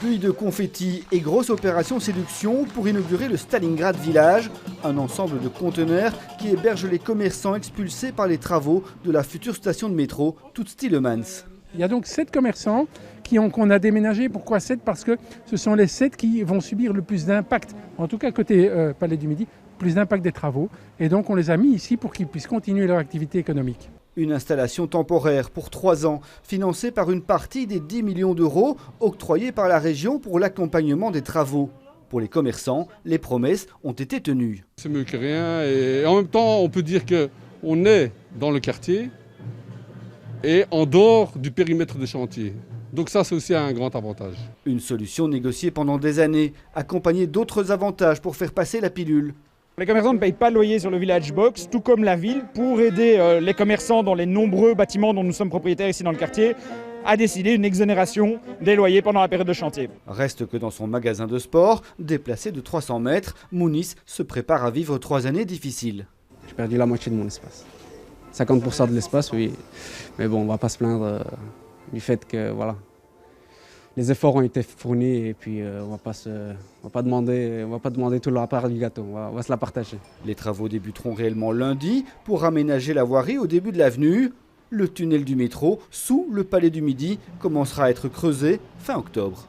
Pluie de confettis et grosse opération séduction pour inaugurer le Stalingrad Village, un ensemble de conteneurs qui héberge les commerçants expulsés par les travaux de la future station de métro Toute-Stielemans. Il y a donc 7 commerçants qu'on a déménagés. Pourquoi 7 ? Parce que ce sont les 7 qui vont subir le plus d'impact, en tout cas côté Palais du Midi, plus d'impact des travaux. Et donc on les a mis ici pour qu'ils puissent continuer leur activité économique. Une installation temporaire pour 3 ans, financée par une partie des 10 millions d'euros octroyés par la région pour l'accompagnement des travaux. Pour les commerçants, les promesses ont été tenues. C'est mieux que rien et en même temps on peut dire qu'on est dans le quartier et en dehors du périmètre de chantier. Donc ça c'est aussi un grand avantage. Une solution négociée pendant des années, accompagnée d'autres avantages pour faire passer la pilule. Les commerçants ne payent pas de loyer sur le Village Box, tout comme la ville, pour aider les commerçants dans les nombreux bâtiments dont nous sommes propriétaires ici dans le quartier, à décider une exonération des loyers pendant la période de chantier. Reste que dans son magasin de sport, déplacé de 300 mètres, Mounis se prépare à vivre 3 années difficiles. J'ai perdu la moitié de mon espace. 50% de l'espace, oui. Mais bon, on ne va pas se plaindre du fait que voilà, les efforts ont été fournis et puis on va pas demander toute la part du gâteau, on va se la partager. Les travaux débuteront réellement lundi pour aménager la voirie au début de l'avenue. Le tunnel du métro sous le Palais du Midi commencera à être creusé fin octobre.